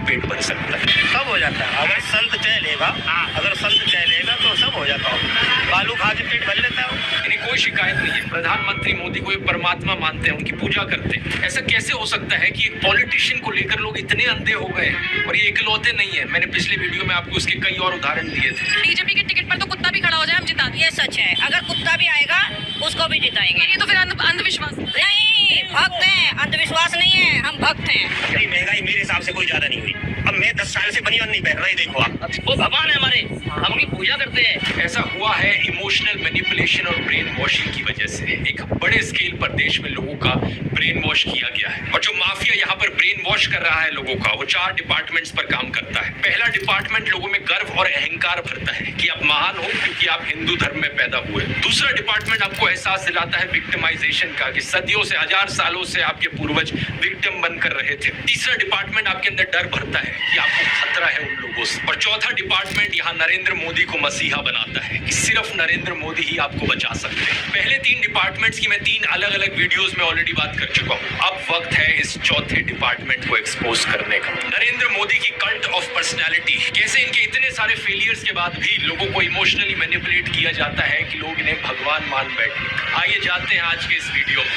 पेट भर सकता है। सब हो जाता है अगर संत चाह लेगा। अगर संत चाह लेगा तो सब हो जाता है। बालू खा के पेट भर लेता है। इन्हें कोई शिकायत नहीं है। प्रधानमंत्री मोदी को एक परमात्मा मानते हैं, उनकी पूजा करते हैं। ऐसा कैसे हो सकता है कि एक पॉलिटिशियन को लेकर लोग इतने अंधे हो गए? और ये इकलौते नहीं है, मैंने पिछले वीडियो में आपको उसके कई और उदाहरण दिए थे। बीजेपी के टिकट पर तो कुत्ता भी खड़ा हो जाए हम जिता देंगे। ये सच है, अगर कुत्ता भी आएगा उसको भी जिताएंगे। ये तो फिर अंधविश्वास नहीं, भक्त हैं, अंधविश्वास नहीं है, हम भक्त हैं। महंगाई मेरे हिसाब से कोई ज्यादा नहीं हुई। अब मैं 10 साल से बनियान नहीं पहन रहा, देखो आप। वो भगवान है हमारे, हम उनकी पूजा करते हैं। ऐसा हुआ है इमोशनल मैनिपुलेशन और ब्रेन वॉशिंग की वजह से। एक बड़े स्केल पर देश में लोगों का ब्रेन वॉश किया गया है। और जो माफिया यहाँ पर ब्रेन वॉश कर रहा है लोगों का, वो 4 डिपार्टमेंट्स पर काम करता है। पहला डिपार्टमेंट लोगों में गर्व और अहंकार भरता है कि आप महान हो क्योंकि आप हिंदू धर्म में पैदा हुए। दूसरा डिपार्टमेंट आपको एहसास दिलाता है विक्टिमाइजेशन का, कि सदियों से, 1000 सालों से आपके पूर्वज विक्टिम बनकर रहे थे। तीसरा डिपार्टमेंट आपके अंदर डर भरता है कि आपको खतरा है उन लोगों से। और चौथा डिपार्टमेंट यहाँ नरेंद्र मोदी को मसीहा बनाता है कि सिर्फ नरेंद्र मोदी ही आपको बचा सकते हैं। पहले 3 डिपार्टमेंट्स की मैं 3 अलग अलग वीडियोस में ऑलरेडी बात कर चुका हूँ। अब वक्त है इस चौथे डिपार्टमेंट को एक्सपोज करने का। नरेंद्र मोदी की कल्ट ऑफ पर्सनैलिटी, कैसे इनके इतने सारे फेलियर्स के बाद भी लोगों को इमोशनली मैनिपुलेट किया जाता है कि लोग इन्हें भगवान मान बैठे। आइए जानते हैं आज के इस वीडियो में।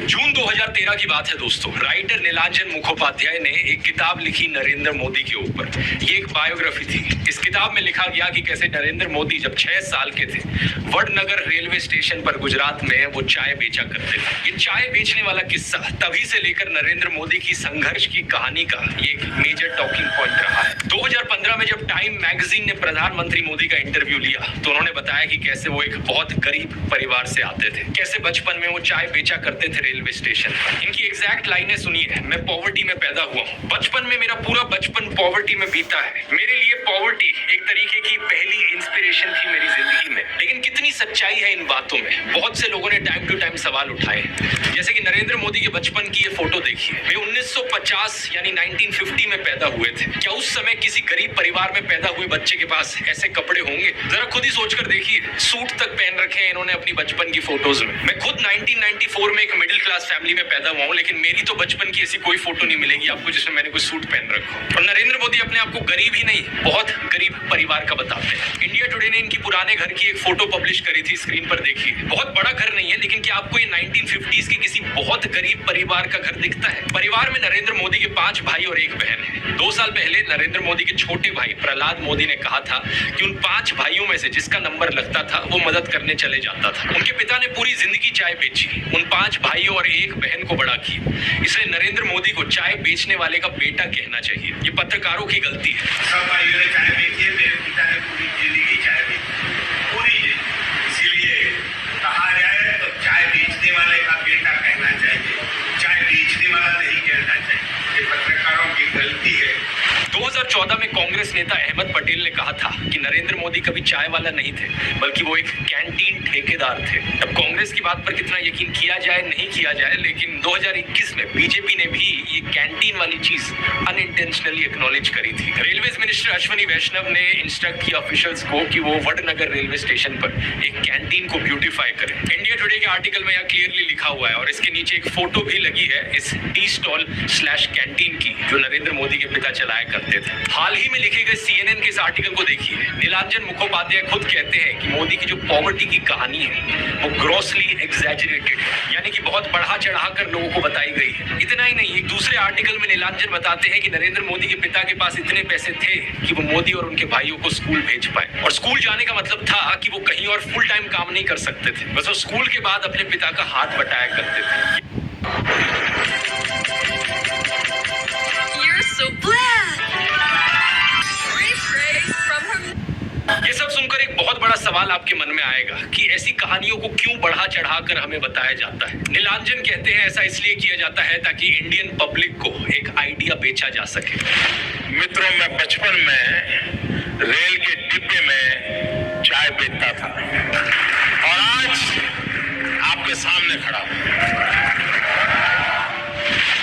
जून 2013 की बात है दोस्तों। राइटर नीलांजन मुखोपाध्याय ने एक किताब लिखी नरेंद्र मोदी के ऊपर। ये एक बायोग्राफी थी। इस किताब में लिखा गया कि कैसे नरेंद्र मोदी जब 6 साल के थे, वडनगर रेलवे स्टेशन पर गुजरात में वो चाय बेचा करते थे। ये चाय बेचने वाला किस्सा तभी से लेकर नरेंद्र मोदी की संघर्ष की कहानी का ये एक मेजर टॉकिंग पॉइंट रहा है। 2015 में जब टाइम मैगजीन ने प्रधानमंत्री मोदी का इंटरव्यू लिया तो उन्होंने बताया कि कैसे वो एक बहुत गरीब परिवार से आते थे, कैसे बचपन में वो चाय बेचा करते थे रेलवे स्टेशन पर। इनकी एग्जैक्ट लाइनें सुनिए। मैं पॉवर्टी में पैदा हुआ हूँ, बचपन में मेरा पूरा बचपन पॉवर्टी में बीता है। मेरे लिए पॉवर्टी एक तरीके की पहली इंस्पिरेशन थी मेरी जिंदगी में। लेकिन कितनी सच्चाई है इन बातों में? बहुत से लोगों ने टाइम टू टाइम सवाल उठाए, जैसे कि नरेंद्र मोदी के बचपन की ये फोटो देखिए। वे 1950 यानी 1950 में पैदा हुए थे। क्या उस समय किसी गरीब परिवार में पैदा हुए बच्चे के पास ऐसे कपड़े होंगे? जरा खुद ही सोचकर देखिए। सूट तक पहन रखे हैं इन्होंने अपनी बचपन की फोटोज में। मैं खुद 1994 में एक मिडिल क्लास फैमिली में पैदा हुआ हूँ, लेकिन मेरी तो बचपन की ऐसी कोई फोटो नहीं मिलेगी आपको जिसमें मैंने कोई सूट पहन रखा हो। और नरेंद्र मोदी अपने आप को गरीब ही नहीं, बहुत गरीब परिवार का बताते हैं। इंडिया टुडे ने इनकी पुराने घर की एक फोटो पब्लिश करी थी, स्क्रीन पर देखिए। बहुत बड़ा घर नहीं है, लेकिन क्या आपको ये 1950s के किसी बहुत गरीब परिवार का घर दिखता है? परिवार में नरेंद्र मोदी के 5 भाई और 1 बहन है। 2 साल पहले नरेंद्र मोदी के छोटे भाई प्रहलाद मोदी ने कहा था कि उन 5 भाइयों में से जिसका नंबर लगता था वो मदद करने चले जाता था। उनके पिता ने पूरी जिंदगी चाय बेची, उन 5 भाइयों और 1 बहन को बड़ा किया। इसलिए नरेंद्र मोदी को चाय बेचने वाले का बेटा कहना चाहिए। ये पत्रकारों की गलती है। सब भाइयों ने चाय बेची है, मेरे पिता ने पूरी जिंदगी चाय बेची, पूरी जिंदगी। इसीलिए कहा जाए तो चाय बेचने वाले का बेटा कहना चाहिए, चाय बेचने वाला नहीं कहना चाहिए। ये पत्रकारों की गलती है। 2014 में कांग्रेस नेता अहमद पटेल ने कहा था कि नरेंद्र मोदी कभी चाय वाला नहीं थे, बल्कि वो एक कैंटीन ठेकेदार थे। अब कांग्रेस की बात पर कितना यकीन किया जाए नहीं किया जाए, लेकिन 2021 में बीजेपी ने भी ये कैंटीन वाली चीज अनइंटेंशनली एक्नॉलेज करी थी। रेलवेज मिनिस्टर अश्विनी वैष्णव ने इंस्ट्रक्ट किया ऑफिशियल्स को कि वो वडनगर रेलवे स्टेशन पर एक कैंटीन को ब्यूटीफाई करें। इंडिया टुडे के आर्टिकल में यह क्लियरली लिखा हुआ है और इसके नीचे एक फोटो भी लगी है इस टी स्टॉल / कैंटीन की, जो नरेंद्र मोदी के पिता चलाया करते थे। हाल ही में लिखे गए CNN के इस आर्टिकल को देखिए। नीलांजन मुखोपाध्याय खुद कहते हैं कि मोदी की जो पॉवर्टी की कहानी है वो ग्रॉसली एग्जैजरेटेड है, यानी कि बहुत बढ़ा चढ़ाकर लोगों को बताई गई है। इतना ही नहीं, एक दूसरे आर्टिकल में नीलांजन बताते हैं कि नरेंद्र मोदी के पिता के पास इतने पैसे थे कि वो मोदी और उनके भाइयों को स्कूल भेज पाए। और स्कूल जाने का मतलब था कि वो कहीं और फुल टाइम काम नहीं कर सकते थे, बस वो स्कूल के बाद अपने पिता का हाथ बटाया करते थे। You're so bland. ये सब सुनकर एक बहुत बड़ा सवाल आपके मन में आएगा कि ऐसी कहानियों को क्यों बढ़ा चढ़ाकर हमें बताया जाता है। नीलांजन कहते हैं ऐसा इसलिए किया जाता है ताकि इंडियन पब्लिक को एक आइडिया बेचा जा सके। मित्रों, मैं बचपन में रेल के डिब्बे में चाय बेचता था और आज आपके सामने खड़ा हूं।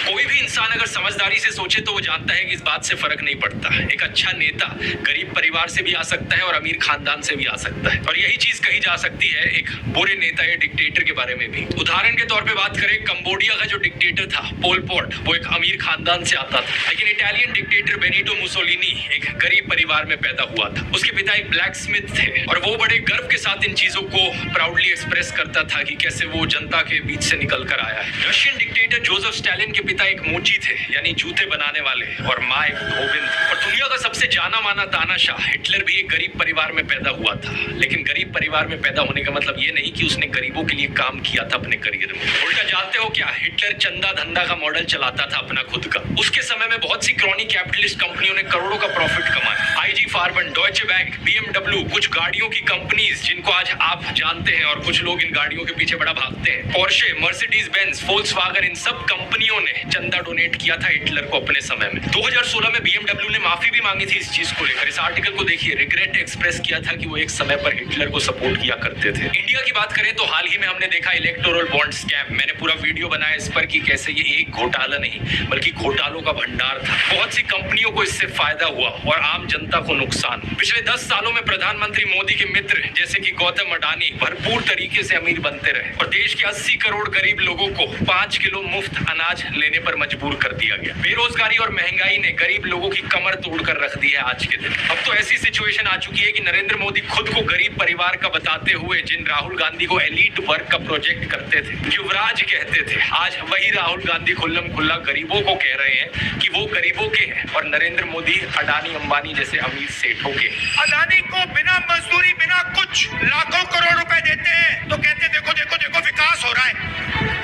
कोई भी इंसान अगर अगर समझदारी से सोचे तो वो जानता है कि इस बात से फर्क नहीं पड़ता। एक अच्छा नेता गरीब परिवार से भी आ सकता है और अमीर खानदान से भी आ सकता है, और यही चीज कही जा सकती है एक बुरे नेता या डिक्टेटर के बारे में भी। उदाहरण के तौर पे बात करें, कंबोडिया का जो डिक्टेटर था पोल पॉट, वो एक अमीर खानदान से आता था, लेकिन इटालियन डिक्टेटर बेनिटो मुसोलिनी एक गरीब परिवार में पैदा हुआ था। उसके पिता एक ब्लैक स्मिथ थे और वो बड़े गर्व के साथ इन चीजों को प्राउडली एक्सप्रेस करता था कि कैसे वो जनता के बीच से निकल कर आया है। रशियन डिक्टेटर जोसेफ स्टालिन के पिता एक मोची थे, यानी जूते बनाने वाले, और माँ एक धोबिन थी। और दुनिया का सबसे जाना माना तानाशाह हिटलर भी एक गरीब परिवार में पैदा हुआ था, लेकिन गरीब परिवार में पैदा होने का मतलब ये नहीं कि उसने गरीबों के लिए काम किया था अपने करियर में। उल्टा जानते हो क्या, हिटलर चंदा धंधा का मॉडल चलाता था अपना खुद का। उसके समय में बहुत सी क्रॉनी कैपिटलिस्ट कंपनियों ने करोड़ों का प्रॉफिट कमाया। IG फार्मन, डॉयचे बैंक, BMW, कुछ गाड़ियों की कंपनीज जिनको आज आप जानते हैं और कुछ लोग इन गाड़ियों के पीछे बड़ा भागते हैं, पोर्शे, मर्सिडीज बेंज, फोल्क्सवागन, इन सब कंपनियों ने चंदा डोनेट किया था हिटलर को अपने समय में। 2016 में BMW ने माफी भी मांगी थी इस चीज को लेकर। इस आर्टिकल को देखिए, रिग्रेट एक्सप्रेस किया था कि वो एक समय पर हिटलर को सपोर्ट किया करते थे। इंडिया की बात करें तो हाल ही में हमने देखा इलेक्टोरल बॉन्ड स्कैम। मैंने पूरा वीडियो बनाया इस पर कि कैसे ये एक घोटाला नहीं बल्कि घोटालों का भंडार था। बहुत सी कंपनियों को इससे फायदा हुआ और आम जनता को नुकसान। पिछले 10 सालों में प्रधानमंत्री मोदी के मित्र जैसे कि गौतम अडानी भरपूर तरीके से अमीर बनते रहे और देश के 80 करोड़ गरीब लोगों को 5 किलो मुफ्त अनाज लेने पर मजबूर कर दिया गया। बेरोजगारी और महंगाई ने गरीब लोगों की कमर तोड़कर रख दी है आज के दिन। अब तो ऐसी सिचुएशन आ चुकी है कि नरेंद्र मोदी खुद को गरीब परिवार का बताते हुए जिन राहुल गांधी को एलीट वर्क का प्रोजेक्ट करते थे, युवराज कहते थे, आज वही राहुल गांधी खुल्लम खुल्ला गरीबों को कह रहे हैं कि वो गरीबों के हैं और नरेंद्र मोदी अडानी अंबानी जैसे अमीर सेठों के। अदानी को बिना मजदूरी बिना कुछ लाखों करोड़ रुपए देते हैं तो कहते देखो देखो देखो विकास हो रहा है।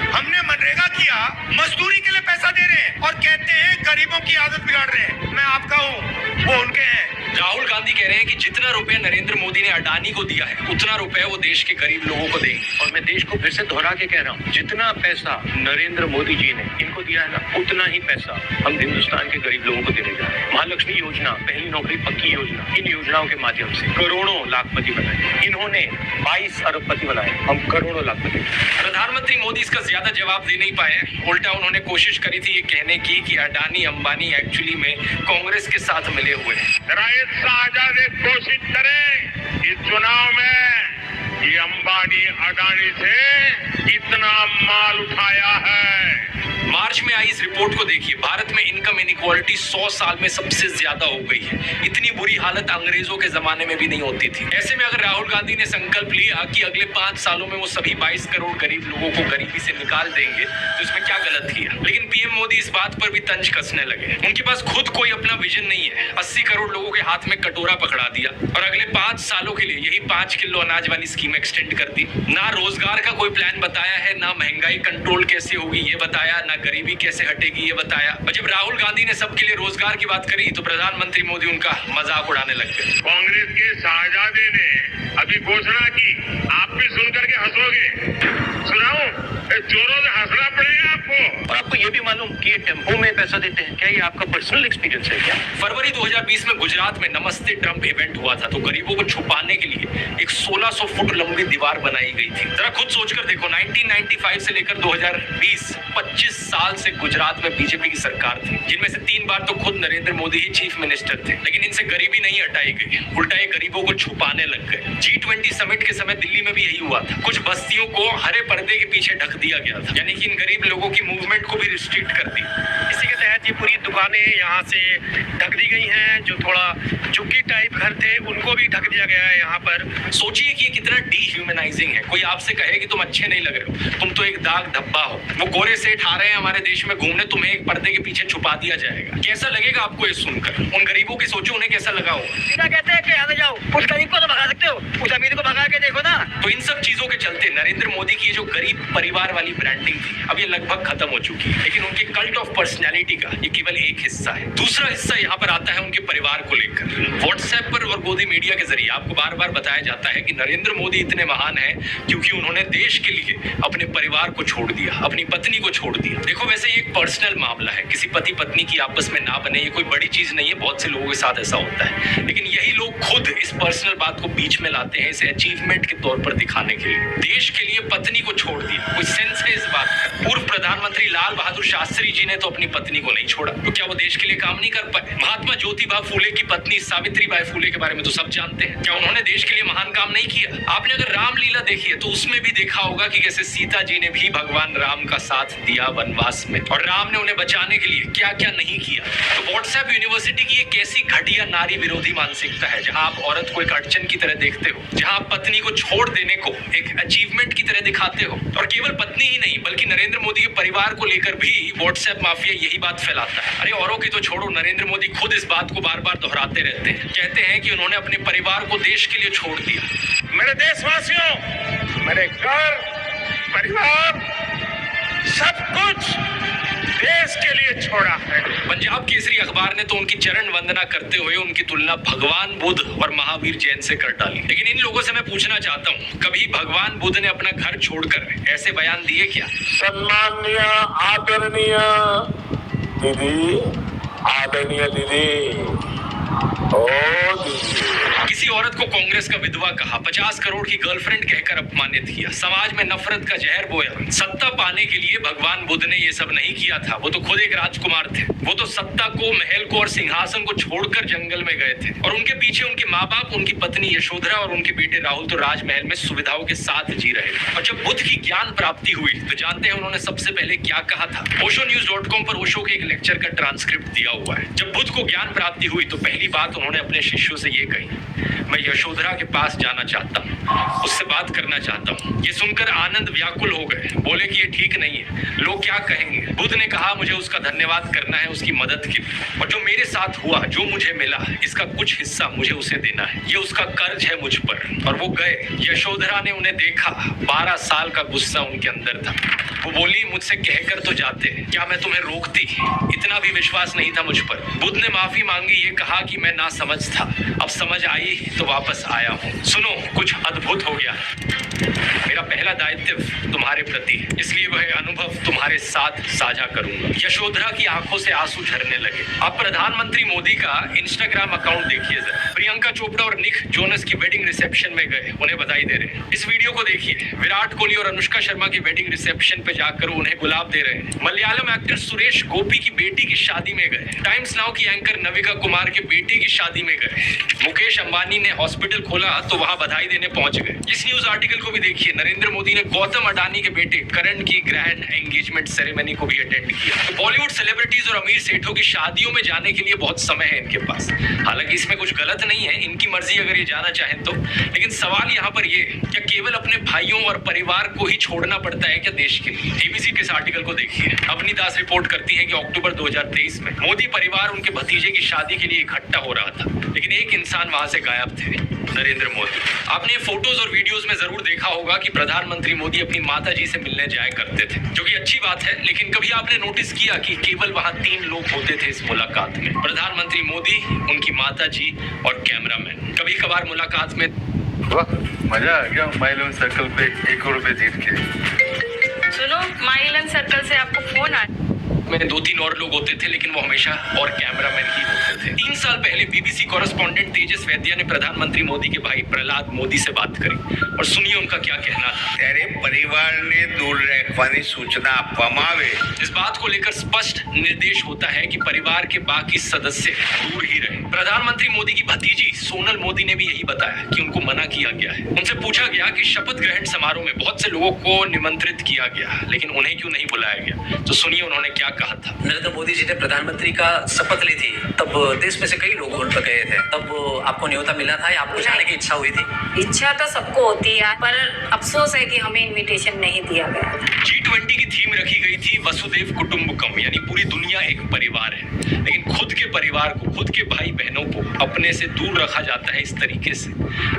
हमने मनरेगा किया, मजदूरी के लिए पैसा दे रहे हैं और कहते हैं गरीबों की आदत बिगाड़ रहे हैं। मैं आपका हूँ, वो उनके हैं। राहुल गांधी कह रहे हैं कि जितना रुपए नरेंद्र मोदी ने अडानी को दिया है उतना रुपए वो देश के गरीब लोगों को देंगे। और मैं देश को फिर से दोहरा के कह रहा हूँ, जितना पैसा नरेंद्र मोदी जी ने इनको दिया है ना, उतना ही पैसा हम हिंदुस्तान के गरीब लोगों को देने जा रहे हैं। महालक्ष्मी योजना, पहली नौकरी पक्की योजना, इन योजनाओं के माध्यम से करोड़ों लाखपति बनाए। इन्होंने 22 अरबपति बनाए, हम करोड़ों लाखपति। प्रधानमंत्री मोदी इसका ज्यादा जवाब दे नहीं पाए। उल्टा उन्होंने कोशिश करी थी ये कहने की कि अडानी अंबानी एक्चुअली में कांग्रेस के साथ मिले हुए हैं। शाहजादे कोशिश करें इस चुनाव में ये अंबानी अडानी से इतना माल उठाया है। मार्च में आई इस रिपोर्ट को देखिए, भारत में इनकम इनइक्वालिटी 100 साल में सबसे ज्यादा हो गई है। इतनी बुरी हालत अंग्रेजों के जमाने में भी नहीं होती थी। ऐसे में अगर राहुल गांधी ने संकल्प लिया कि अगले 5 सालों में वो सभी 22 करोड़ गरीब लोगों को गरीबी से निकाल देंगे तो इसमें क्या गलत किया। लेकिन पीएम मोदी इस बात पर भी तंज कसने लगे। उनके पास खुद कोई अपना विजन नहीं है। 80 करोड़ लोगों के हाथ में कटोरा पकड़ा दिया और अगले 5 सालों के लिए यही 5 किलो अनाज वाली स्कीम एक्सटेंड कर दी। ना रोजगार का कोई प्लान बताया है, ना महंगाई कंट्रोल कैसे होगी ये बताया, ना गरीबी कैसे हटेगी ये बताया। और जब राहुल गांधी ने सबके लिए रोजगार की बात करी तो प्रधानमंत्री मोदी उनका मजाक उड़ाने लग गए। कांग्रेस के शाहजादे ने अभी घोषणा की, आप भी सुन करके हंसोगे। सुनाओ, जोरों से हंसना पड़ेगा आपको। और आपको ये भी मालूम कि ये टेम्पो में पैसा देते हैं, क्या ये आपका पर्सनल एक्सपीरियंस है क्या? फरवरी 2020 में गुजरात में नमस्ते ट्रंप इवेंट हुआ था, तो गरीबों को छुपाने के लिए एक 1600 फुट लंबी दीवार बनाई गई थी। जरा खुद सोचकर देखो, 1995 से लेकर 2020 25 साल से गुजरात में बीजेपी की सरकार थी, जिनमें से 3 बार तो खुद नरेंद्र मोदी ही चीफ मिनिस्टर थे, लेकिन इनसे गरीबी नहीं हटाई गई, उल्टा ये गरीबों को छुपाने लग गए। G20 समिट के समय दिल्ली में भी यही हुआ था। कुछ बस्तियों को हरे पर्दे के पीछे ढक दिया गया था, यानी कि इन गरीब लोगों की मूवमेंट को भी रिस्ट्रिक्ट कर दी। इसी के तहत ये पूरी दुकानें यहाँ से ढक दी गई हैं। जो थोड़ा झुग्गी टाइप घर थे उनको भी ढक दिया गया है यहाँ पर। सोचिए कि ये कितना डीह्यूमनाइजिंग है। कोई आपसे कहे कि तुम अच्छे नहीं लग रहे हो, तुम तो एक दाग धब्बा हो। वो गोरे सेठ आ रहे हैं हमारे देश में घूमने, तुम्हें एक पर्दे के पीछे छुपा दिया जाएगा। कैसा लगेगा आपको ये सुनकर? उन गरीबों की सोचो, उन्हें कैसा लगा होगा। सीधा कहते हैं कि यहाँ जाओ, उस गरीब को तो भगा सकते हो, उस अमीर को भगा के देखो ना। तो इन सब चीजों के चलते नरेंद्र मोदी की जो गरीब परिवार वाली ब्रांडिंग थी, अब ये लगभग खत्म हो चुकी है। लेकिन उनके कल्ट ऑफ पर्सनैलिटी का ये केवल एक हिस्सा है। दूसरा हिस्सा यहाँ पर आता है उनके परिवार को लेकर। व्हाट्सएप पर और गोदी मीडिया के जरिए आपको बार बार बताया जाता है कि नरेंद्र मोदी इतने महान हैं क्योंकि उन्होंने देश के लिए अपने परिवार को छोड़ दिया, अपनी पत्नी को छोड़ दिया। देखो, वैसे ये एक पर्सनल मामला है, किसी पति पत्नी की आपस में ना बने ये कोई बड़ी चीज नहीं है, बहुत से लोगों के साथ ऐसा होता है। लेकिन यही लोग खुद इस पर्सनल बात को बीच में लाते हैं, इसे अचीवमेंट के तौर पर ऊपर दिखाने के लिए देश के लिए पत्नी को छोड़ दिया। कोई सेंस है इस बात का? पूर्व प्रधानमंत्री लाल बहादुर शास्त्री जी ने तो अपनी पत्नी को नहीं छोड़ा, तो क्या वो देश के लिए काम नहीं कर पाए? महात्मा ज्योतिबा फूले की पत्नी सावित्रीबाई फूले के बारे में तो सब जानते हैं, क्या उन्होंने देश के लिए महान काम नहीं किया? आपने अगर रामलीला देखी है तो उसमें भी देखा होगा कि कैसे सीता जी ने भी भगवान राम का साथ दिया वनवास में, और राम ने उन्हें बचाने के लिए क्या क्या नहीं किया। तो व्हाट्सएप यूनिवर्सिटी की एक ऐसी घटिया नारी विरोधी मानसिकता है जहां आप औरत को एक अड़चन की तरह देखते हो, जहां आप पत्नी को छोड़ देने को एक अचीवमेंट की तरह दिखाते हो। और केवल पत्नी ही नहीं बल्कि नरेंद्र मोदी के परिवार को लेकर भी व्हाट्सएप माफिया यही बात फैलाता है। अरे औरों की तो छोड़ो, नरेंद्र मोदी खुद इस बात को बार बार दोहराते रहते हैं, कहते हैं कि उन्होंने अपने परिवार को देश के लिए छोड़ दिया। मेरे देशवासियों, मेरे घर परिवार सब कुछ देश के लिए छोड़ा है। पंजाब केसरी अखबार ने तो उनकी चरण वंदना करते हुए उनकी तुलना भगवान बुद्ध और महावीर जैन से कर डाली। लेकिन इन लोगों से मैं पूछना चाहता हूँ, कभी भगवान बुद्ध ने अपना घर छोड़कर ऐसे बयान दिए क्या? सम्माननीय आदरणीय दीदी, आदरणीय दीदी, ओ दीदी। किसी औरत को कांग्रेस का विधवा कहा, 50 करोड़ की गर्लफ्रेंड कहकर अपमानित किया, समाज में नफरत का जहर बोया। सत्ता पाने के लिए भगवान बुद्ध ने ये सब नहीं किया था, वो तो खुद एक राजकुमार थे। वो तो सत्ता को, महल को और सिंहासन को छोड़कर जंगल में गए थे, और उनके पीछे उनके माँ बाप, उनकी पत्नी यशोधरा और उनके बेटे राहुल तो राजमहल में सुविधाओं के साथ जी रहे थे। और जब बुद्ध की ज्ञान प्राप्ति हुई तो जानते हैं उन्होंने सबसे पहले क्या कहा था? oshonews.com पर ओशो के एक लेक्चर का ट्रांसक्रिप्ट दिया हुआ है। जब बुद्ध को ज्ञान प्राप्ति हुई तो पहली बात उन्होंने अपने शिष्यों से ये कही, मैं यशोधरा के पास जाना चाहता हूँ, उससे बात करना चाहता हूँ। ये सुनकर आनंद व्याकुल हो गए, बोले कि ये ठीक नहीं है, लोग क्या कहेंगे? बुद्ध ने कहा, मुझे उसका धन्यवाद करना है उसकी मदद के लिए, और जो मेरे साथ हुआ, जो मुझे मिला, इसका कुछ हिस्सा मुझे उसे देना है, ये उसका कर्ज है मुझ पर। और वो गए। यशोधरा ने उन्हें देखा, 12 साल का गुस्सा उनके अंदर था। वो बोली, मुझसे कहकर तो जाते, क्या मैं तुम्हें रोकती? इतना भी विश्वास नहीं था मुझ पर। बुद्ध ने माफी मांगी, ये कहा कि मैं ना समझ था, अब समझ आई तो वापस आया हूँ। सुनो, कुछ अद्भुत हो गया। मेरा पहला दायित्व तुम्हारे प्रति है, इसलिए वह अनुभव तुम्हारे साथ साझा करूंगा। यशोधरा की आंखों से आंसू झरने लगे। अब प्रधानमंत्री मोदी का इंस्टाग्राम अकाउंट देखिए जरा। प्रियंका चोपड़ा और निक जोनस की वेडिंग रिसेप्शन में गए, उन्हें बधाई दे रहे हैं। इस वीडियो को देखिए। विराट कोहली और अनुष्का शर्मा की वेडिंग रिसेप्शन पे जाकर उन्हें गुलाब दे रहे हैं। मलयालम एक्टर सुरेश गोपी की बेटी की शादी में गए। टाइम्स नाउ की एंकर नविका कुमार के बेटे की शादी में गए। मुकेश अंबानी ने हॉस्पिटल खोला तो वहां बधाई देने पहुंच गए। इस न्यूज आर्टिकल को भी देखिए। नरेंद्र मोदी ने गौतम अडानी के बेटे करण की ग्रैंड एंगेजमेंट सेरेमनी को भी अटेंड किया। तो बॉलीवुड सेलिब्रिटीज और अमीर सेठों की शादियों में जाने के लिए बहुत समय है इनके पास। हालांकि इसमें कुछ गलत नहीं है, इनकी मर्जी अगर ये जाना चाहें तो। लेकिन सवाल यहाँ पर ये, क्या केवल अपने भाइयों और परिवार को ही छोड़ना पड़ता है क्या देश के लिए? एबीसी के इस आर्टिकल को देखिए। अवनी दास रिपोर्ट करती है कि अक्टूबर 2023 में मोदी परिवार उनके भतीजे की शादी के लिए इकट्ठा हो रहा था, लेकिन एक इंसान वहां से गायब थे, नरेंद्र मोदी। आपने फोटोज और वीडियोस में जरूर देखा होगा कि प्रधानमंत्री मोदी अपनी माता जी से मिलने जाया करते थे, जो कि अच्छी बात है। लेकिन कभी आपने नोटिस किया कि केवल वहां 3 लोग होते थे इस मुलाकात में? प्रधानमंत्री मोदी, उनकी माता जी और कैमरामैन। कभी कभार मुलाकात में वाह, मजा आ गया माइलन सर्कल पे 1 करोड़ रुपए जीत के। सुनो, माइलन सर्कल से आपको फोन आया। में 2-3 और लोग होते थे, लेकिन वो हमेशा और कैमरामैन ही होते थे। 3 साल पहले बीबीसी कॉरेस्पॉन्डेंट तेजस वैद्या ने प्रधानमंत्री मोदी के भाई प्रहलाद मोदी से बात करी, और सुनिए उनका क्या कहना था। तेरे परिवार ने दूर रखवानी सूचना आपवावे। इस बात को लेकर स्पष्ट निर्देश होता है कि परिवार के बाकी सदस्य दूर ही रहे। प्रधानमंत्री मोदी की भतीजी सोनल मोदी ने भी यही बताया कि उनको मना किया गया है। उनसे पूछा गया कि शपथ ग्रहण समारोह में बहुत से लोगों को निमंत्रित किया गया, लेकिन उन्हें क्यों नहीं बुलाया गया? तो सुनिए उन्होंने क्या कहा था। नरेंद्र मोदी जी ने प्रधानमंत्री का शपथ ली थी, तब देश में से कई लोग उन पर गए थे। तब आपको न्योता मिला था या आपको जाने की इच्छा हुई थी? इच्छा तो सबको होती है, पर अफसोस है कि हमें इनविटेशन नहीं दिया गया। G20 की थीम रखी गई थी वसुदेव कुटुंबकम, यानी पूरी दुनिया एक परिवार है। लेकिन खुद के परिवार को, खुद के भाई बहनों को अपने से दूर रखा जाता है इस तरीके से।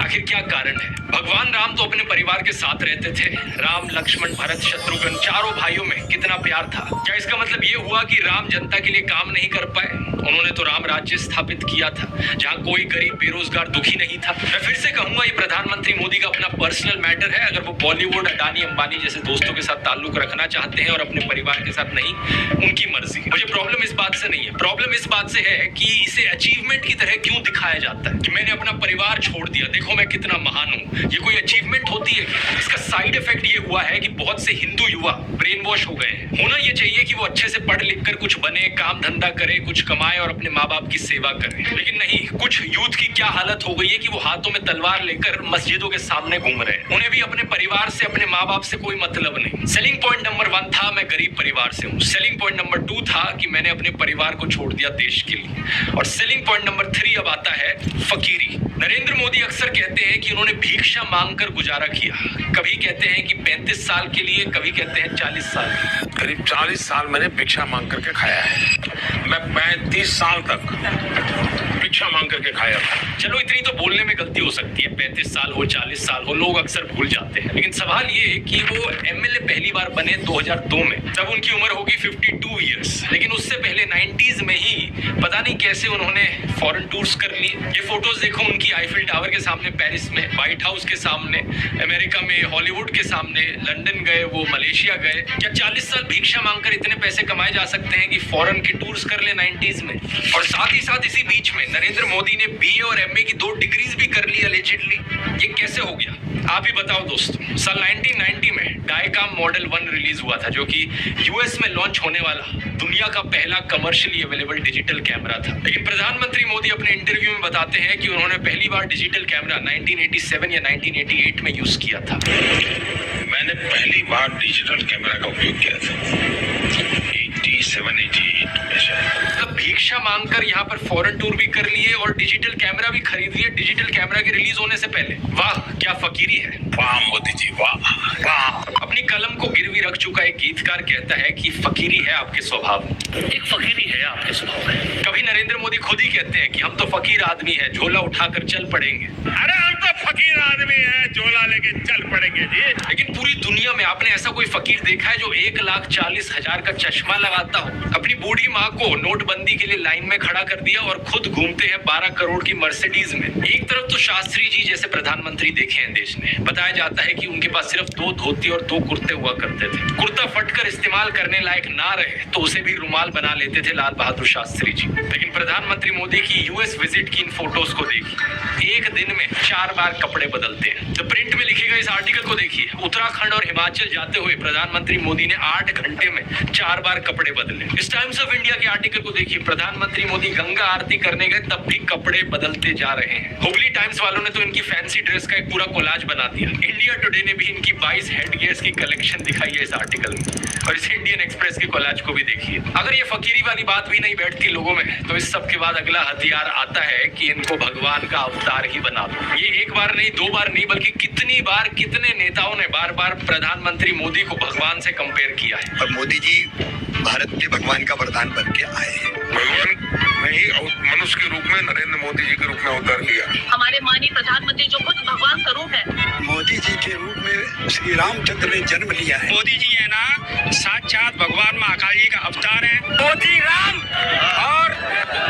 आखिर क्या कारण है? भगवान राम तो अपने परिवार के साथ रहते थे। राम, लक्ष्मण, भरत, शत्रुघ्न, चारों भाइयों में कितना प्यार था। क्या इसका मतलब ये हुआ कि राम जनता के लिए काम नहीं कर पाए। उन्होंने तो राम राज्य स्थापित किया था जहां कोई गरीब बेरोजगार दुखी नहीं था। मैं फिर से कहूंगा ये प्रधानमंत्री मोदी का अपना पर्सनल मैटर है। अगर वो बॉलीवुड, अडानी, अंबानी जैसे दोस्तों के साथ ताल्लुक रखना चाहते हैं और अपने परिवार के साथ नहीं, उनकी मर्जी। मुझे प्रॉब्लम इस बात से नहीं है, प्रॉब्लम इस बात से है कि इसे अचीवमेंट की तरह क्यों दिखाया जाता है कि मैंने अपना परिवार छोड़ दिया, देखो मैं कितना महान हूँ। ये कोई अचीवमेंट होती है क्या? इसका साइड इफेक्ट ये हुआ है कि बहुत से हिंदू युवा ब्रेन वॉश हो गए हैं। होना ये चाहिए कि वो अच्छे से पढ़ लिख कर कुछ बने, काम धंधा करे, कुछ कमाए और अपने माँ बाप की सेवा करे। लेकिन नहीं, कुछ यूथ की क्या हालत हो गई है कि वो हाथों में तलवार लेकर मस्जिदों के सामने घूम रहे हैं। उन्हें भी अपने परिवार से, अपने माँ बाप से कोई मतलब नहीं। सेलिंग पॉइंट नंबर 1 था मैं गरीब परिवार से हूँ। सेलिंग पॉइंट नंबर 2 था कि मैंने अपने परिवार को छोड़ दिया देश के लिए। और सेलिंग पॉइंट नंबर 3 अब आता है फकीरी। नरेंद्र मोदी अक्सर कहते हैं कि उन्होंने भिक्षा मांगकर गुजारा किया। कभी कहते हैं कि 35 साल के लिए, कभी कहते हैं 40 साल। करीब 40 साल मैंने भिक्षा मांग करके खाया है। मैं 35 साल तक भिक्षा मांग करके खाया था। चलो इतनी तो बोलने में गलती हो सकती है, 35 साल हो, 40 साल हो, लोग अक्सर भूल जाते हैं। लेकिन सवाल ये कि वो एमएलए पहली बार बने 2002 में, तब उनकी उम्र होगी 52 ईयर्स। लेकिन उससे पहले 90s में ही पता नहीं कैसे उन्होंने फॉरेन टूर्स कर लिए। ये फोटोज देखो उनकी आईफिल टावर के सामने पेरिस में, व्हाइट हाउस के सामने, अमेरिका में हॉलीवुड के सामने, लंदन गए, वो मलेशिया गए। क्या 40 साल भिक्षा मांगकर इतने पैसे कमाए जा सकते हैं कि फॉरेन के टूर्स कर ले 90s में? और साथ ही साथ इसी बीच में नरेंद्र मोदी ने बीए और एमए की 2 डिग्रीज भी कर ली अलेजिडली। ये कैसे हो गया? आप ही बताओ दोस्तों। साल 1990 में डायकाम मॉडल 1 रिलीज हुआ था, जो कि यूएस में लॉन्च होने वाला दुनिया का पहला कमर्शियली अवेलेबल डिजिटल कैमरा था। लेकिन प्रधानमंत्री मोदी अपने इंटरव्यू में बताते हैं कि उन्होंने पहली बार डिजिटल कैमरा 1987 या 1988 में यूज किया था। मैंने पहली बार डिजिटल कैमरा का उपयोग किया था 87-88 में शायद। मतलब भिक्षा मांगकर यहाँ पर फॉरेन टूर भी कर लिए और डिजिटल कैमरा भी खरीद लिए डिजिटल कैमरा के रिलीज होने से पहले। वाह क्या फकीरी है। वाह मोदी जी, वाह वाह। अपनी कलम को गिरवी रख चुका एक गीतकार कहता है कि फकीरी है आपके स्वभाव में। एक फकीरी है आपके स्वभाव में। कभी नरेंद्र मोदी खुद ही कहते हैं कि हम तो फकीर आदमी हैं, झोला उठाकर चल पड़ेंगे। अरे हम तो फकीर आदमी है, झोला लेके चल पड़ेंगे जी। लेकिन पूरी दुनिया में आपने ऐसा कोई फकीर देखा है जो 1,40,000 का चश्मा लगाता हो, अपनी बूढ़ी माँ को नोटबंदी के लिए लाइन में खड़ा कर दिया और खुद घूमते हैं 12 करोड़ की मर्सिडीज में? एक तरफ तो शास्त्री जी जैसे प्रधानमंत्री देखे हैं देश ने। बताया जाता है कि उनके पास सिर्फ 2 धोती और 2 कुर्ते हुआ करते थे। कुर्ता फटकर इस्तेमाल करने लायक ना रहे तो उसे भी रुमाल बना लेते थे लाल बहादुर शास्त्री जी। लेकिन प्रधानमंत्री मोदी की यूएस विजिट की इन फोटोज को देखिए, एक दिन में 4 बार कपड़े बदलते हैं। तो प्रिंट में लिखे गए इस आर्टिकल को देखिए, उत्तराखंड और हिमाचल जाते हुए प्रधानमंत्री मोदी ने 8 घंटे में 4 बार कपड़े बदले। इस टाइम्स ऑफ इंडिया के आर्टिकल को देखिए, प्रधानमंत्री मोदी गंगा आरती करने गए तब भी कपड़े बदलते जा रहे हैं। हुगली टाइम्स वालों ने तो इनकी फैंसी ड्रेस का एक पूरा कोलाज बना दिया। इंडिया टुडे ने भी इनकी 22 हेडगियर्स की कलेक्शन दिखाई है इस आर्टिकल में। और इस इंडियन एक्सप्रेस के कोलाज को भी देखिए। अगर ये फकीरी वाली बात भी नहीं बैठती लोगों में, तो इस सब के बाद अगला हथियार आता है कि इनको भगवान का अवतार ही बना दो। ये एक बार नहीं, 2 बार नहीं, बल्कि कितनी बार कितने नेताओं ने बार बार प्रधानमंत्री मोदी को भगवान से कंपेयर किया है। और मोदी जी भारत के भगवान का वरदान बन के आए हैं। भगवान नहीं, मनुष्य के रूप में नरेंद्र मोदी जी के रूप में अवतार लिया। हमारे माननीय प्रधानमंत्री जो खुद भगवान का रूप है। मोदी जी के रूप में श्री रामचंद्र ने जन्म लिया है। मोदी जी है ना साक्षात भगवान महाकाल जी का अवतार है। मोदी राम और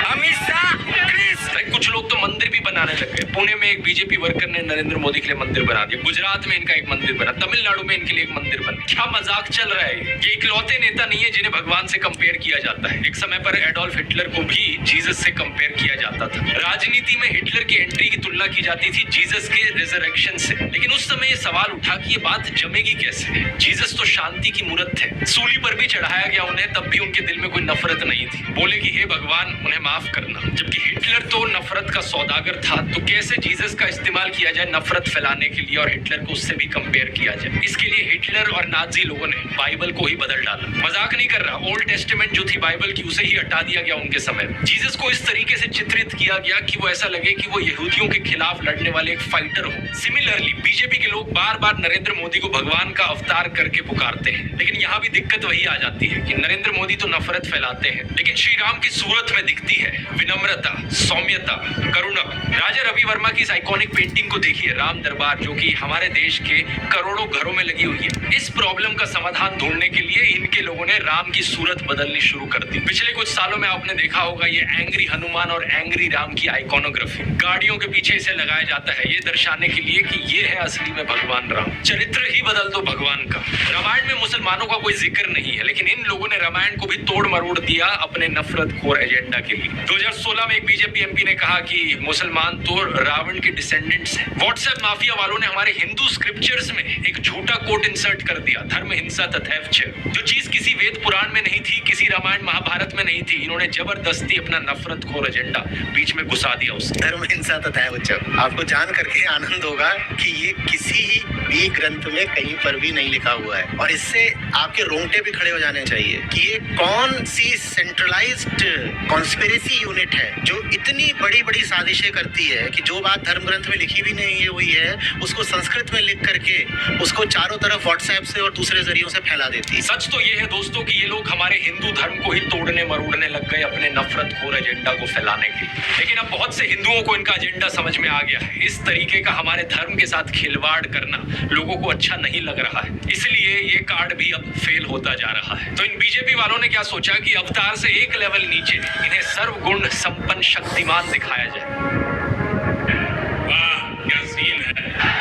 अमित शाह कृष्ण। कुछ लोग तो मंदिर भी बनाने लग गए। पुणे में एक बीजेपी वर्कर ने नरेंद्र मोदी के लिए मंदिर बना दिया, गुजरात में इनका एक मंदिर बना, तमिलनाडु में इनके लिए एक मंदिर बना। क्या मजाक चल रहा है? ये इकलौते नेता नहीं है जिन्हें भगवान से कंपेयर किया जाता है। एक समय पर एडोल्फ हिटलर को भी जीसस से कंपेयर किया जाता था। राजनीति में हिटलर की एंट्री की तुलना की जाती थी जीसस के रिजरेक्शन से। लेकिन उस समय ये सवाल उठा कि ये बात जमेगी कैसे? जीसस तो शांति की मूर्त थे, सूली पर भी चढ़ाया गया उन्हें, तब भी उनके दिल में कोई नफरत नहीं थी। बोले कि हे भगवान उन्हें माफ करना। जबकि हिटलर तो नफरत का सौदागर था, तो कैसे जीसस का इस्तेमाल किया जाए नफरत फैलाने के लिए और हिटलर को उससे भी कंपेयर किया जाए? इसके लिए हिटलर और नाजी लोगों ने बाइबल को ही बदल डाला। मजाक नहीं कर रहा, ओल्ड टेस्टामेंट जो थी बाइबल की उसे ही हटा दिया गया उनके समय में। जीसस को इस तरीके से चित्रित किया गया कि वो ऐसा लगे कि वो यहूदियों के खिलाफ लड़ने वाले एक फाइटर हो। सिमिलरली बीजेपी के लोग बार बार नरेंद्र नरेंद्र मोदी को भगवान का अवतार करके पुकारते हैं। लेकिन यहाँ भी दिक्कत वही आ जाती है कि नरेंद्र मोदी तो नफरत फैलाते हैं, लेकिन श्री राम की सूरत में दिखती है विनम्रता, सौम्यता, करुणा। राजा रवि वर्मा की इस आइकॉनिक पेंटिंग को देखिए, राम दरबार, जो कि हमारे देश के करोड़ों घरों में लगी हुई है। इस प्रॉब्लम का समाधान ढूंढने के लिए इनके लोगों ने राम की सूरत बदलनी शुरू कर दी। पिछले कुछ सालों में आपने देखा होगा ये एंग्री हनुमान और एंग्री राम की आइकॉनोग्राफी गाड़ियों के पीछे इसे लगाया जाता है, ये दर्शाने के लिए कि ये है असली में भगवान राम। चरित्र ही बदल दो भगवान का। रामायण में मुसलमानों का कोई जिक्र नहीं है, लेकिन इन लोगों ने रामायण को भी तोड़ मरोड़ दिया अपने नफरतखोर एजेंडा के लिए। 2016 में एक बीजेपी एमपी ने कहा कि मुसलमान तो रावण के डिसेंडेंट्स हैं। व्हाट्सएप माफिया वालों ने हमारे हिंदू स्क्रिप्चर्स में एक झूठा कोट इंसर्ट कर दिया, धर्म हिंसा तथैव च। जो चीज किसी वेद पुराण में नहीं थी, किसी रामायण महाभारत में नहीं थी, इन्होंने जबरदस्ती अपना नफरतखोर एजेंडा बीच में घुसा दिया उसने। धर्म हिंसा तथा उच्चव, आपको जान करके आनंद होगा कि ये किसी भी ग्रंथ में कहीं पर भी नहीं लिखा हुआ है, और इससे आपके रोंगटे भी खड़े हो जाने चाहिए कि ये कौन सी सेंट्रलाइज्ड कॉन्स्पिरेसी यूनिट है जो इतनी बड़ी बड़ी साजिशें करती है कि जो बात धर्म ग्रंथ में लिखी भी नहीं हुई है उसको संस्कृत में लिख करके उसको चारों तरफ व्हाट्सएप से और दूसरे जरियों से फैला देती है। सच तो ये है दोस्तों कि ये लोग हमारे हिंदू धर्म को ही तोड़ने मरोड़ने लग गए अपने नफरतखोर एजेंडा को फैलाने के लिए। लेकिन अब बहुत से हिंदुओं को इनका एजेंडा समझ में आ गया है। इस तरीके का हमारे धर्म के साथ खिलवाड़ करना लोगों को अच्छा नहीं लग रहा है, इसलिए ये कार्ड भी अब फेल होता जा रहा है। तो इन बीजेपी वालों ने क्या सोचा कि अवतार से एक लेवल नीचे इन्हें सर्वगुण संपन्न शक्तिमान दिखाया जाए। वाह क्या सीन है,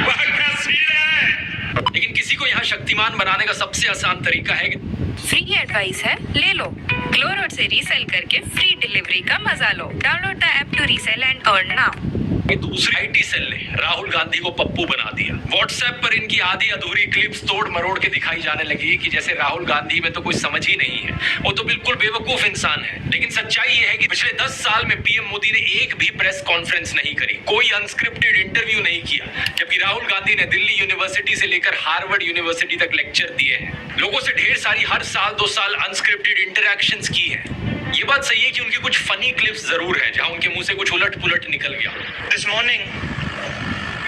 वाह क्या सीन है। लेकिन किसी को यहाँ शक्तिमान बनाने का सबसे आसान तरीका है कि फ्री एडवाइस है, ले लो। ग्लो रोड से रीसेल करके फ्री डिलीवरी का मजा लो। Download the app to resell and earn now. दूसरी आईटी सेल ने राहुल गांधी को पप्पू बना दिया। व्हाट्सएप पर इनकी आधी अधूरी क्लिप्स तोड़ मरोड़ के दिखाई जाने लगी कि जैसे राहुल गांधी में तो कुछ समझ ही नहीं है, वो तो बिल्कुल बेवकूफ इंसान है। लेकिन सच्चाई ये है कि पिछले 10 साल में पीएम मोदी ने एक भी प्रेस कॉन्फ्रेंस नहीं करी, कोई अनस्क्रिप्टेड इंटरव्यू नहीं किया, जबकि राहुल गांधी ने दिल्ली यूनिवर्सिटी से लेकर हार्वर्ड यूनिवर्सिटी तक लेक्चर दिए हैं, लोगों से ढेर सारी हर साल 2 साल अनस्क्रिप्टेड इंटरैक्शंस की है। ये बात सही है कि उनकी कुछ फनी क्लिप्स जरूर है जहां उनके मुंह से कुछ उलट पुलट निकल गया। This morning,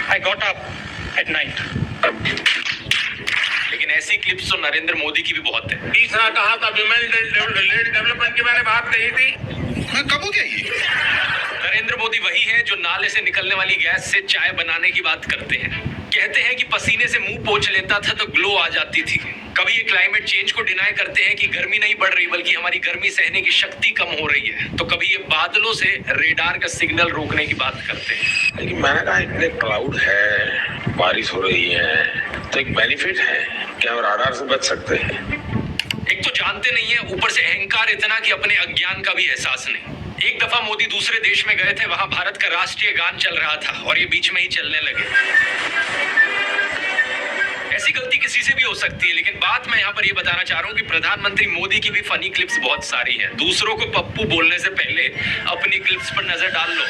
I got up at night. लेकिन ऐसी क्लिप्स तो नरेंद्र मोदी की भी बहुत है। तीसरा कहा था विमेन डेवलपमेंट की मैंने बात कही थी, कब हो गया ये? नरेंद्र मोदी वही है जो नाले से निकलने वाली गैस से चाय बनाने की बात करते हैं। कहते हैं कि पसीने से मुंह पोंछ लेता था तो ग्लो आ जाती थी। कभी ये क्लाइमेट चेंज को डिनाई करते हैं कि गर्मी नहीं बढ़ रही बल्कि हमारी गर्मी सहने की शक्ति कम हो रही है, तो कभी ये बादलों से रेडार का सिग्नल रोकने की बात करते हैं। लेकिन मैंने कहा इतने क्लाउड है, बारिश हो रही है, तो एक बेनिफिट है कि हम राडार से बच सकते हैं। एक तो जानते नहीं है, ऊपर से अहंकार इतना कि अपने अज्ञान का भी एहसास नहीं। एक दफा मोदी दूसरे देश में गए थे, वहां भारत का राष्ट्रीय गान चल रहा था और ये बीच में ही चलने लगे। ऐसी गलती किसी से भी हो सकती है, लेकिन बात मैं यहाँ पर ये बताना चाह रहा हूँ कि प्रधानमंत्री मोदी की भी फनी क्लिप्स बहुत सारी हैं। दूसरों को पप्पू बोलने से पहले अपनी क्लिप्स पर नजर डाल लो।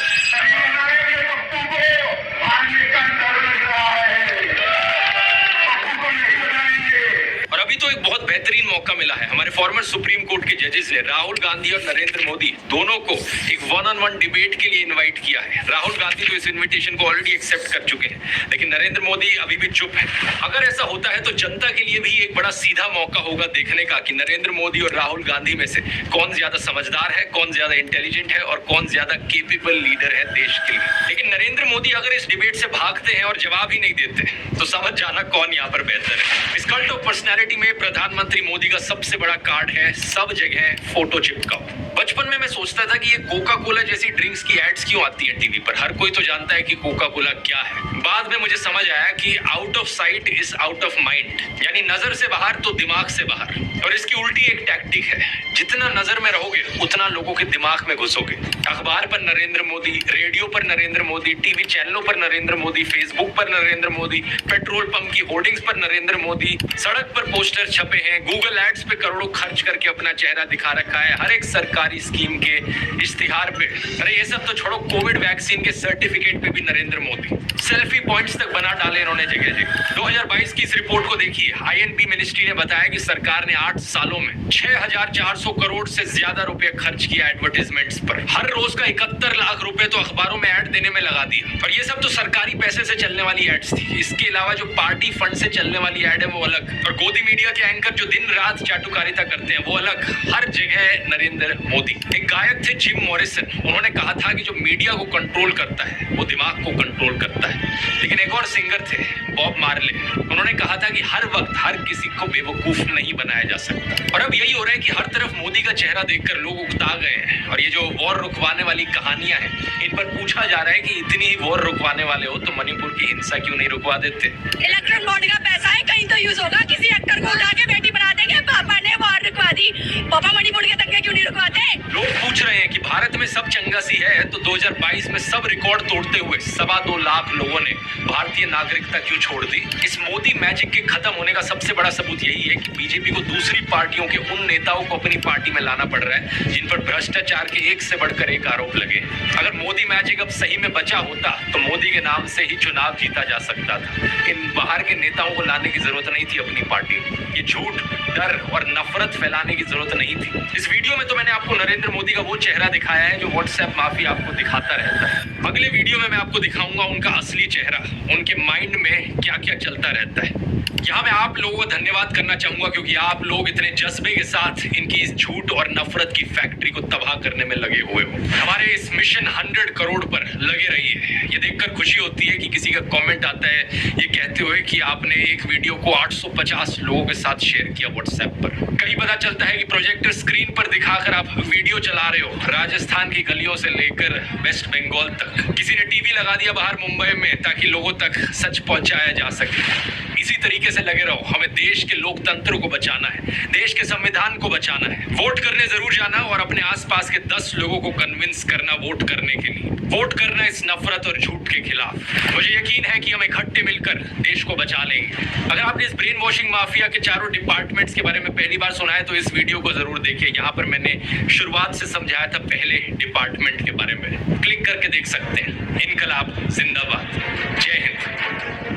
और अभी तो एक बहुत बेहतरीन मौका मिला है। हमारे फॉर्मर सुप्रीम कोर्ट के जजेस ने राहुल गांधी और नरेंद्र मोदी दोनों को एक 1-on-1 डिबेट के लिए इनवाइट किया है। राहुल गांधी तो इस इनविटेशन को ऑलरेडी एक्सेप्ट कर चुके हैं, लेकिन नरेंद्र मोदी अभी भी चुप है। अगर ऐसा होता है तो जनता के लिए भी एक बड़ा सीधा मौका होगा देखने का कि नरेंद्र मोदी और राहुल गांधी में से कौन ज्यादा समझदार है, कौन ज्यादा इंटेलिजेंट है और कौन ज्यादा केपेबल लीडर है देश के लिए। लेकिन नरेंद्र मोदी अगर इस डिबेट से भागते हैं और जवाब ही नहीं देते तो समझ जाना कौन यहाँ पर बेहतर है। इस कल्ट ऑफ पर्सनैलिटी में प्रधानमंत्री मोदी का सबसे बड़ा कार्ड है सब जगह फोटो चिपकाओ। बचपन में मैं सोचता था कि ये कोका कोला जैसी ड्रिंक्स की एड्स क्यों आती है टीवी पर, हर कोई तो जानता है कि कोका कोला क्या है। बाद में मुझे समझ आया कि out of site is out of mind, यानी नजर से बाहर तो दिमाग से बाहर। और इसकी उल्टी एक टैक्टिक है, जितना नजर में रहोगे उतना लोगों के दिमाग में घुसोगे। अखबार पर नरेंद्र मोदी, रेडियो पर नरेंद्र मोदी, टीवी चैनलों पर नरेंद्र मोदी, फेसबुक पर नरेंद्र मोदी, पेट्रोल पंप की होर्डिंग्स पर नरेंद्र मोदी, सड़क पर पोस्टर छपे हैं, गूगल एड्स पे करोड़ों खर्च करके अपना चेहरा दिखा रखा है। हर एक सरकार सरकारी स्कीम के इश्तिहार पे, अरे ये सब तो छोड़ो, कोविड वैक्सीन के सर्टिफिकेट पे भी नरेंद्र मोदी। सेल्फी पॉइंट्स तक बना डाले इन्होंने जगह जगह। 2022 की इस रिपोर्ट को देखिए। आईएनबी मिनिस्ट्री ने बताया कि सरकार ने 8 सालों में 6,400 करोड़ से ज्यादा रुपए खर्च किया एडवर्टाइजमेंट्स पर। हर रोज का 71 लाख रुपए तो अखबारों में ऐड देने में लगा दिया। और ये सब तो सरकारी पैसे से चलने वाली एड्स थी। इसके अलावा जो पार्टी फंड से चलने वाली एड है वो अलग, और गोदी मीडिया के एंकर जो दिन रात चाटुकारिता करते हैं वो अलग। हर जगह नरेंद्र मोदी। एक गायक थे जिम मॉरिसन, उन्होंने कहा था कि जो मीडिया को कंट्रोल करता है वो दिमाग को कंट्रोल करता है। लेकिन एक और सिंगर थे बॉब मार्ले, उन्होंने कहा था कि हर वक्त हर किसी को बेवकूफ नहीं बनाया जा सकता। और अब यही हो रहा है कि हर तरफ मोदी का चेहरा देखकर लोग उकता गए हैं। और ये जो वॉर रुकवाने वाली कहानियां हैं, इन पर पूछा जा रहा है कि इतनी ही वॉर रुकवाने वाले हो तो मणिपुर की हिंसा क्यों नहीं रुकवा देते? इलेक्ट्रल बॉन्ड का पैसा है, कहीं तो यूज होगा। किसी एक्टर को उठा के बेटी बना देंगे, पापा ने वॉर रुकवा दी, पापा मणिपुर के दंगे क्यों नहीं रुकवाते? लोग पूछ रहे हैं कि भारत में सब चंगासी है तो 2022 में सब रिकॉर्ड तोड़ते हुए 2.25 लाख लोगों ने भारतीय नागरिकता क्यों छोड़ दी? इस मोदी मैजिक के खत्म होने का सबसे बड़ा सबूत यही है कि बीजेपी को दूसरी पार्टियों के उन नेताओं को अपनी पार्टी में लाना पड़ रहा है जिन पर भ्रष्टाचार के एक से बढ़कर एक आरोप लगे। अगर मोदी मैजिक अब सही में बचा होता तो मोदी के नाम से ही चुनाव जीता जा सकता था। इन बाहर के नेताओं को लाने की जरूरत नहीं थी अपनी पार्टी में। ये झूठ, डर और नफरत फैलाने की जरूरत नहीं थी। इस वीडियो में तो मैंने आपको नरेंद्र मोदी का वो चेहरा दिखाया है जो व्हाट्सएप माफी आपको दिखाता रहता है। अगले वीडियो में मैं आपको दिखाऊंगा उनका असली चेहरा, उनके माइंड में क्या क्या चलता रहता है। यहाँ मैं आप लोगों को धन्यवाद करना चाहूंगा क्योंकि आप लोग इतने जज्बे के साथ इनकी इस झूठ और नफरत की फैक्ट्री को तबाह करने में लगे हुए हो। हमारे इस मिशन 100 करोड़ पर लगे रहिए। ये देखकर खुशी होती है कि किसी का कमेंट आता है ये कहते हुए कि आपने एक वीडियो को 850 लोगों के साथ शेयर किया व्हाट्सएप पर। कहीं पता चलता है कि प्रोजेक्टर स्क्रीन पर दिखाकर आप वीडियो चला रहे हो राजस्थान की गलियों से लेकर वेस्ट बंगाल तक। किसी ने टीवी लगा दिया बाहर मुंबई में ताकि लोगों तक सच पहुंचाया जा सके। इसी तरीके से लगे रहो। हमें देश के लोकतंत्र को बचाना है, देश के संविधान को बचाना है। वोट करने जरूर जाना और अपने आसपास के 10 लोगों को कन्विंस करना वोट करने के लिए। वोट करना इस नफरत और झूठ के खिलाफ। मुझे यकीन है कि हम इकट्ठे मिलकर देश को बचा लेंगे। अगर आपने इस ब्रेन वॉशिंग माफिया के चारों डिपार्टमेंट्स के बारे में पहली बार सुना है तो इस वीडियो को जरूर देखिए। यहाँ पर मैंने शुरुआत से समझाया था पहले डिपार्टमेंट के बारे में। क्लिक करके देख सकते हैं। इनकलाब जिंदाबाद। जय हिंद।